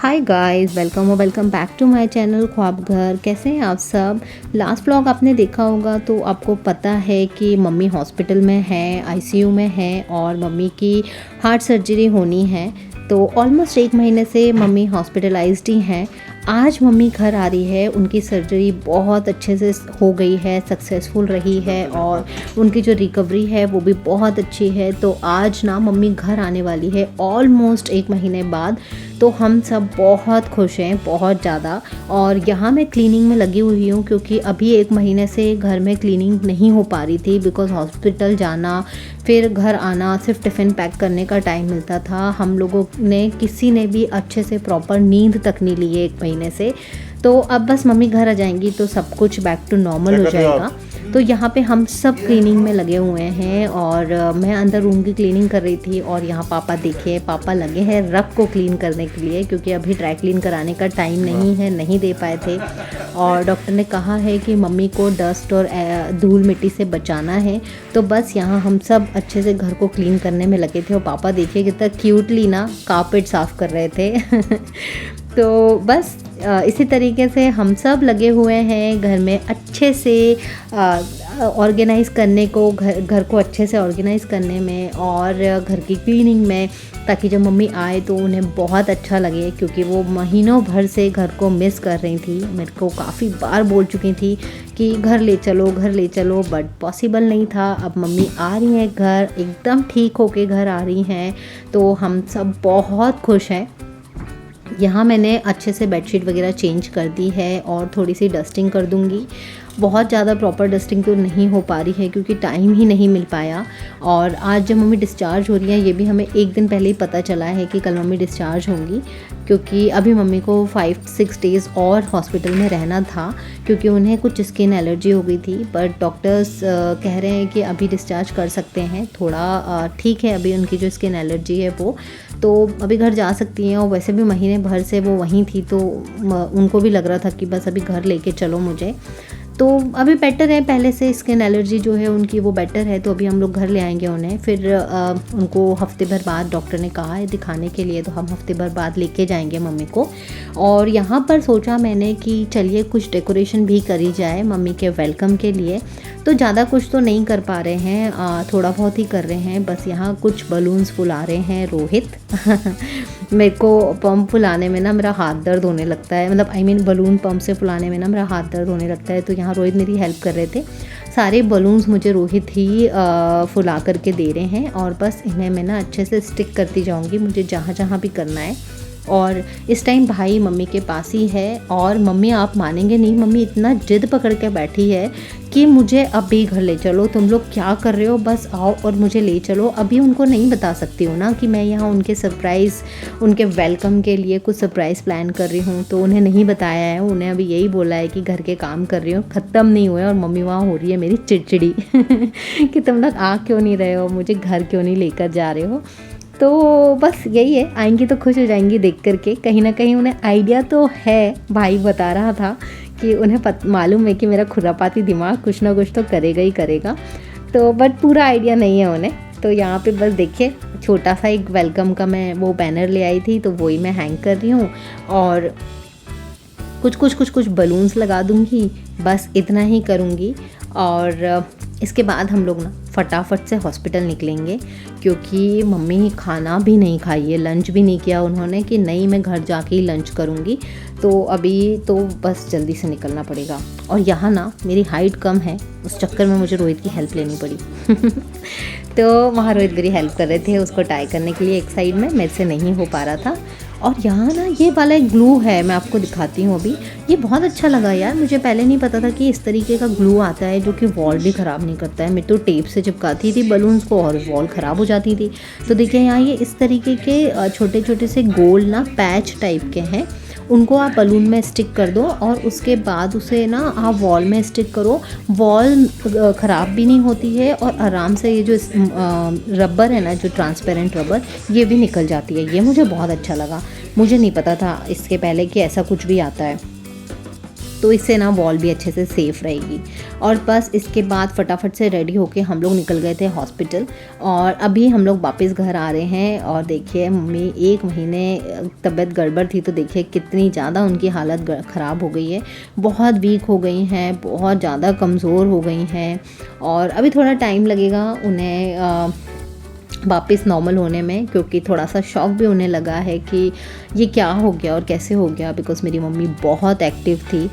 Hi guys, welcome back to my channel Khwab Ghar. कैसे हैं आप सब। लास्ट व्लॉग आपने देखा होगा तो आपको पता है कि मम्मी हॉस्पिटल में है, आईसीयू में है और मम्मी की हार्ट सर्जरी होनी है। तो ऑलमोस्ट 1 महीने से मम्मी हॉस्पिटलाइज्ड ही हैं। आज मम्मी घर आ रही है। उनकी सर्जरी बहुत अच्छे से हो गई है, सक्सेसफुल रही है और उनकी जो रिकवरी है वो भी बहुत अच्छी है। तो आज ना मम्मी घर आने वाली है ऑलमोस्ट 1 महीने बाद। तो हम सब बहुत खुश हैं, बहुत ज़्यादा। और यहाँ मैं क्लीनिंग में लगी हुई हूँ क्योंकि अभी 1 महीने से घर में क्लीनिंग नहीं हो पा रही थी बिकॉज़ हॉस्पिटल जाना फिर घर आना, सिर्फ टिफ़िन पैक करने का टाइम मिलता था। हम लोगों ने किसी ने भी अच्छे से प्रॉपर नींद तक नहीं ली है 1 महीने से। तो अब बस मम्मी घर आ जाएंगी तो सब कुछ बैक टू नॉर्मल हो जाएगा। तो यहाँ पे हम सब क्लीनिंग में लगे हुए हैं और मैं अंदर रूम की क्लीनिंग कर रही थी और यहाँ पापा देखिए, पापा लगे हैं रग को क्लीन करने के लिए क्योंकि अभी ड्राई क्लीन कराने का टाइम नहीं है, नहीं दे पाए थे। और डॉक्टर ने कहा है कि मम्मी को डस्ट और धूल मिट्टी से बचाना है। तो बस यहाँ हम सब अच्छे से घर को क्लीन करने में लगे थे और पापा देखिए कितना क्यूटली ना कारपेट साफ़ कर रहे थे तो बस इसी तरीके से हम सब लगे हुए हैं घर में अच्छे से ऑर्गेनाइज़ करने को, घर को अच्छे से ऑर्गेनाइज़ करने में और घर की क्लीनिंग में, ताकि जब मम्मी आए तो उन्हें बहुत अच्छा लगे क्योंकि वो महीनों भर से घर को मिस कर रही थी। मेरे को काफ़ी बार बोल चुकी थी कि घर ले चलो, घर ले चलो, बट पॉसिबल नहीं था। अब मम्मी आ रही हैं घर, एकदम ठीक होके घर आ रही हैं। तो हम सब बहुत खुश हैं। यहाँ मैंने अच्छे से बेडशीट वगैरह चेंज कर दी है और थोड़ी सी डस्टिंग कर दूँगी। बहुत ज़्यादा प्रॉपर डस्टिंग तो नहीं हो पा रही है क्योंकि टाइम ही नहीं मिल पाया। और आज जब मम्मी डिस्चार्ज हो रही है, ये भी हमें 1 दिन पहले ही पता चला है कि कल मम्मी डिस्चार्ज होंगी क्योंकि अभी मम्मी को 5-6 डेज़ और हॉस्पिटल में रहना था क्योंकि उन्हें कुछ स्किन एलर्जी हो गई थी। बट डॉक्टर्स कह रहे हैं कि अभी डिस्चार्ज कर सकते हैं, थोड़ा ठीक है अभी उनकी जो स्किन एलर्जी है वो, तो अभी घर जा सकती हैं। और वैसे भी महीने भर से वो वहीं थी तो उनको भी लग रहा था कि बस अभी घर लेके चलो मुझे। तो अभी बेटर है, पहले से स्किन एलर्जी जो है उनकी वो बेटर है। तो अभी हम लोग घर ले आएंगे उन्हें। फिर उनको हफ्ते भर बाद डॉक्टर ने कहा है दिखाने के लिए, तो हम हफ्ते भर बाद लेके जाएंगे मम्मी को। और यहाँ पर सोचा मैंने कि चलिए कुछ डेकोरेशन भी करी जाए मम्मी के वेलकम के लिए। तो ज़्यादा कुछ तो नहीं कर पा रहे हैं, थोड़ा बहुत ही कर रहे हैं। बस यहाँ कुछ बलून्स फुला रहे हैं रोहित मेरे को पम्प फुलाने में ना मेरा हाथ दर्द होने लगता है, मतलब बलून पम्प से फुलाने में ना मेरा हाथ दर्द होने लगता है। तो यहाँ रोहित मेरी हेल्प कर रहे थे। सारे बलून्स मुझे रोहित ही फुला करके दे रहे हैं और बस इन्हें मैं ना अच्छे से स्टिक करती जाऊँगी मुझे जहाँ जहाँ भी करना है। और इस टाइम भाई मम्मी के पास ही है और मम्मी, आप मानेंगे नहीं, मम्मी इतना जिद पकड़ के बैठी है कि मुझे अभी घर ले चलो। तुम लोग क्या कर रहे हो, बस आओ और मुझे ले चलो। अभी उनको नहीं बता सकती हूँ ना कि मैं यहाँ उनके सरप्राइज़, उनके वेलकम के लिए कुछ सरप्राइज़ प्लान कर रही हूँ, तो उन्हें नहीं बताया है। उन्हें अभी यही बोला है कि घर के काम कर रही हूँ, ख़त्म नहीं हुए। और मम्मी वहाँ हो रही है मेरी चिड़चिड़ी कि तुम लोग आ क्यों नहीं रहे हो, मुझे घर क्यों नहीं लेकर जा रहे हो। तो बस यही है, आएंगी तो खुश हो जाएंगी देख करके। कहीं ना कहीं उन्हें आइडिया तो है, भाई बता रहा था कि उन्हें मालूम है कि मेरा खुरापाती दिमाग कुछ ना कुछ तो करेगा ही करेगा। तो बट पूरा आइडिया नहीं है उन्हें। तो यहाँ पे बस देखिए छोटा सा एक वेलकम का मैं वो बैनर ले आई थी, तो वही मैं हैंग कर रही हूँ और कुछ बलून्स लगा दूँगी, बस इतना ही करूँगी। और इसके बाद हम लोग ना फटाफट से हॉस्पिटल निकलेंगे क्योंकि मम्मी खाना भी नहीं खाई है, लंच भी नहीं किया उन्होंने कि नहीं मैं घर जाके ही लंच करूँगी। तो अभी तो बस जल्दी से निकलना पड़ेगा। और यहाँ ना मेरी हाइट कम है, उस चक्कर में मुझे रोहित की हेल्प लेनी पड़ी तो वहाँ रोहित मेरी हेल्प कर रहे थे उसको टाई करने के लिए एक साइड में, मेरे से नहीं हो पा रहा था। और यहाँ ना ये वाला एक ग्लू है, मैं आपको दिखाती हूँ अभी। ये बहुत अच्छा लगा यार, मुझे पहले नहीं पता था कि इस तरीके का ग्लू आता है जो कि वॉल भी ख़राब नहीं करता है। मैं तो टेप से चिपकाती थी बलून्स को और वॉल ख़राब हो जाती थी। तो देखिए यहाँ ये इस तरीके के छोटे छोटे से गोल ना पैच टाइप के हैं, उनको आप बलून में स्टिक कर दो और उसके बाद उसे ना आप वॉल में स्टिक करो। वॉल ख़राब भी नहीं होती है और आराम से ये जो रबर है ना, जो ट्रांसपेरेंट रबर, ये भी निकल जाती है। ये मुझे बहुत अच्छा लगा, मुझे नहीं पता था इसके पहले कि ऐसा कुछ भी आता है। तो इससे ना वॉल भी अच्छे से सेफ़ रहेगी। और बस इसके बाद फटाफट से रेडी होके हम लोग निकल गए थे हॉस्पिटल, और अभी हम लोग वापस घर आ रहे हैं। और देखिए मम्मी 1 महीने तबीयत गड़बड़ थी, तो देखिए कितनी ज़्यादा उनकी हालत ख़राब हो गई है, बहुत वीक हो गई हैं, बहुत ज़्यादा कमज़ोर हो गई हैं, और अभी थोड़ा टाइम लगेगा उन्हें वापस नॉर्मल होने में, क्योंकि थोड़ा सा शॉक भी उन्हें लगा है कि ये क्या हो गया और कैसे हो गया। बिकॉज़ मेरी मम्मी बहुत एक्टिव थी,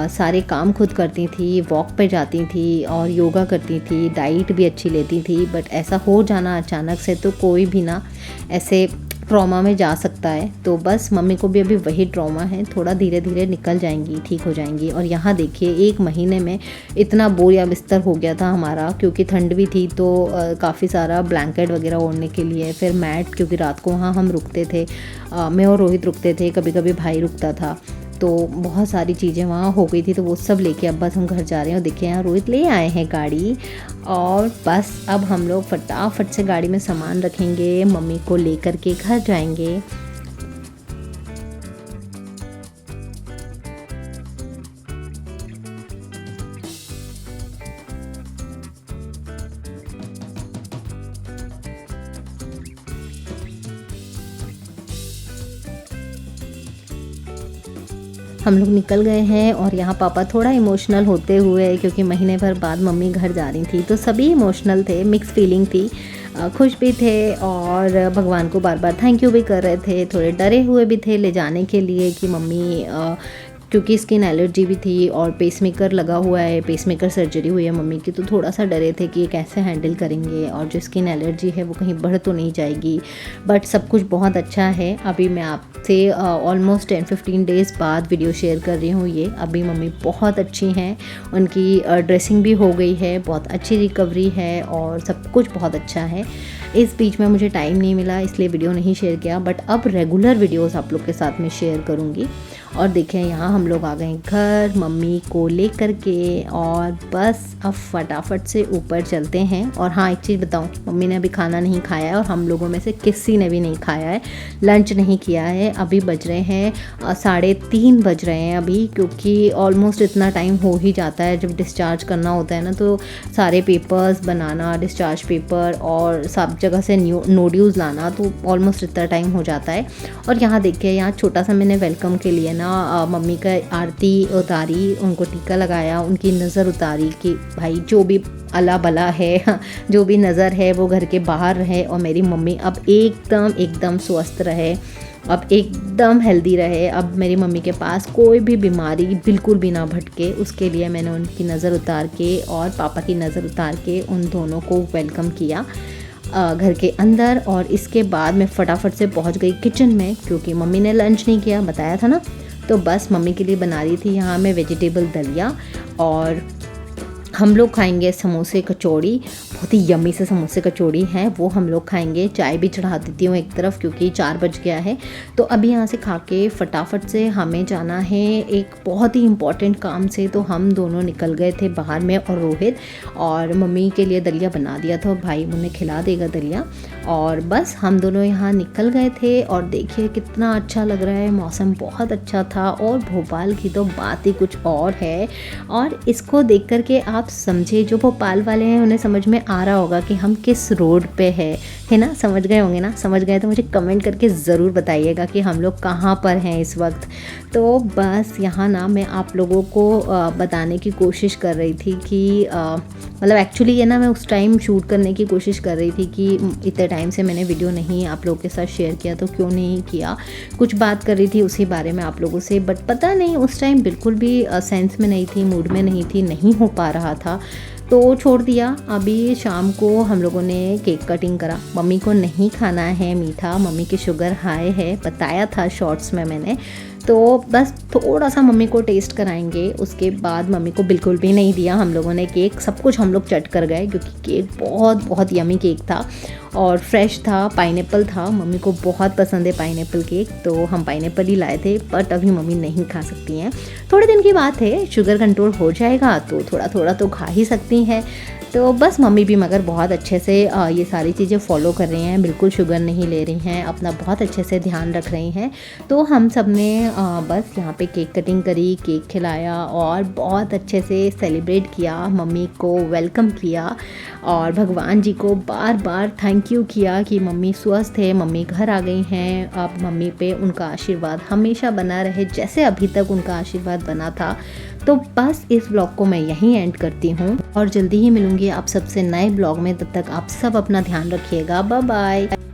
सारे काम खुद करती थी, वॉक पे जाती थी और योगा करती थी, डाइट भी अच्छी लेती थी। बट ऐसा हो जाना अचानक से, तो कोई भी ना ऐसे ट्रॉमा में जा सकता है। तो बस मम्मी को भी अभी वही ट्रॉमा है, थोड़ा धीरे धीरे निकल जाएंगी, ठीक हो जाएंगी। और यहाँ देखिए 1 महीने में इतना बोरिया बिस्तर हो गया था हमारा, क्योंकि ठंड भी थी, तो काफ़ी सारा ब्लैंकेट वगैरह ओढ़ने के लिए, फिर मैट, क्योंकि रात को वहाँ हम रुकते थे, मैं और रोहित रुकते थे, कभी कभी भाई रुकता था, तो बहुत सारी चीज़ें वहाँ हो गई थी। तो वो सब लेके अब बस हम घर जा रहे हैं। और देखिए यहाँ रोहित ले आए हैं गाड़ी, और बस अब हम लोग फटाफट से गाड़ी में सामान रखेंगे, मम्मी को लेकर के घर जाएंगे। हम लोग निकल गए हैं, और यहाँ पापा थोड़ा इमोशनल होते हुए, क्योंकि महीने भर बाद मम्मी घर जा रही थी, तो सभी इमोशनल थे, मिक्स फीलिंग थी, खुश भी थे और भगवान को बार बार थैंक यू भी कर रहे थे, थोड़े डरे हुए भी थे ले जाने के लिए कि मम्मी, क्योंकि स्किन एलर्जी भी थी और पेसमेकर लगा हुआ है, पेसमेकर सर्जरी हुई है मम्मी की, तो थोड़ा सा डरे थे कि ये कैसे हैंडल करेंगे, और जो स्किन एलर्जी है वो कहीं बढ़ तो नहीं जाएगी। बट सब कुछ बहुत अच्छा है। अभी मैं आपसे ऑलमोस्ट 10-15 डेज़ बाद वीडियो शेयर कर रही हूँ ये। अभी मम्मी बहुत अच्छी हैं, उनकी ड्रेसिंग भी हो गई है, बहुत अच्छी रिकवरी है, और सब कुछ बहुत अच्छा है। इस बीच में मुझे टाइम नहीं मिला, इसलिए वीडियो नहीं शेयर किया, बट अब रेगुलर वीडियोस आप लोग के साथ में शेयर करूँगी। और देखें यहाँ हम लोग आ गए घर मम्मी को लेकर के, और बस अब फटाफट से ऊपर चलते हैं। और हाँ, एक चीज़ बताऊँ, मम्मी ने अभी खाना नहीं खाया है, और हम लोगों में से किसी ने भी नहीं खाया है, लंच नहीं किया है। अभी बज रहे हैं 3:30 बज रहे हैं अभी, क्योंकि ऑलमोस्ट इतना टाइम हो ही जाता है। जब डिस्चार्ज करना होता है ना, तो सारे पेपर्स बनाना, डिस्चार्ज पेपर, और सब जगह से नोड्यूल्स लाना, तो ऑलमोस्ट इतना टाइम हो जाता है। और यहाँ देखिए, यहाँ छोटा सा मैंने वेलकम के लिए ना मम्मी का आरती उतारी, उनको टीका लगाया, उनकी नज़र उतारी कि भाई जो भी अला बला है, जो भी नज़र है वो घर के बाहर रहे, और मेरी मम्मी अब एकदम स्वस्थ रहे, अब एकदम हेल्दी रहे। अब मेरी मम्मी के पास कोई भी बीमारी बिल्कुल भी ना भटके, उसके लिए मैंने उनकी नज़र उतार के और पापा की नज़र उतार के उन दोनों को वेलकम किया घर के अंदर। और इसके बाद मैं फटाफट से पहुंच गई किचन में, क्योंकि मम्मी ने लंच नहीं किया, बताया था ना। तो बस मम्मी के लिए बना रही थी यहाँ मैं वेजिटेबल दलिया, और हम लोग खाएंगे समोसे कचौड़ी, बहुत ही यम्मी से समोसे कचौड़ी हैं, वो हम लोग खाएंगे। चाय भी चढ़ा देती हूँ एक तरफ, क्योंकि 4 बज गया है। तो अभी यहाँ से खा के फटाफट से हमें जाना है एक बहुत ही इम्पॉर्टेंट काम से। तो हम दोनों निकल गए थे बाहर में, और रोहित, और मम्मी के लिए दलिया बना दिया था, भाई उन्हें खिला देगा दलिया। और बस हम दोनों यहाँ निकल गए थे, और देखिए कितना अच्छा लग रहा है, मौसम बहुत अच्छा था, और भोपाल की तो बात ही कुछ और है। और इसको देख कर के आप समझे, जो भोपाल वाले हैं उन्हें समझ में आ रहा होगा कि हम किस रोड पे है ना, समझ गए होंगे ना। समझ गए तो मुझे कमेंट करके ज़रूर बताइएगा कि हम लोग कहाँ पर हैं इस वक्त। तो बस यहाँ ना मैं आप लोगों को बताने की कोशिश कर रही थी कि मतलब एक्चुअली ये ना मैं उस टाइम शूट करने की कोशिश कर रही थी कि इतने टाइम से मैंने वीडियो नहीं आप लोगों के साथ शेयर किया, तो क्यों नहीं किया। कुछ बात कर रही थी उसी बारे में आप लोगों से, बट पता नहीं उस टाइम बिल्कुल भी सेंस में नहीं थी, मूड में नहीं थी, नहीं हो पा रहा था, तो छोड़ दिया। अभी शाम को हम लोगों ने केक कटिंग करा। मम्मी को नहीं खाना है मीठा, मम्मी की शुगर हाई है, बताया था शॉर्ट्स में मैंने। तो बस थोड़ा सा मम्मी को टेस्ट कराएंगे, उसके बाद मम्मी को बिल्कुल भी नहीं दिया हम लोगों ने केक। सब कुछ हम लोग चट कर गए, क्योंकि केक बहुत यमी केक था और फ्रेश था, पाइनएप्पल था। मम्मी को बहुत पसंद है पाइनएप्पल केक, तो हम पाइनएप्पल ही लाए थे। बट अभी मम्मी नहीं खा सकती हैं, थोड़े दिन की बात है, शुगर कंट्रोल हो जाएगा तो थोड़ा थोड़ा तो खा ही सकती हैं। तो बस मम्मी भी मगर बहुत अच्छे से ये सारी चीज़ें फ़ॉलो कर रही हैं, बिल्कुल शुगर नहीं ले रही हैं, अपना बहुत अच्छे से ध्यान रख रही हैं। तो हम सब ने बस यहाँ पे केक कटिंग करी, केक खिलाया और बहुत अच्छे से सेलिब्रेट किया, मम्मी को वेलकम किया और भगवान जी को बार-बार थैंक यू किया कि मम्मी स्वस्थ है, मम्मी घर आ गई हैं। अब मम्मी पे उनका आशीर्वाद हमेशा बना रहे, जैसे अभी तक उनका आशीर्वाद बना था। तो बस इस ब्लॉग को मैं यहीं एंड करती हूँ और जल्दी ही मिलूँगी आप सबसे नए ब्लॉग में। तब तक आप सब अपना ध्यान रखिएगा। Bye bye.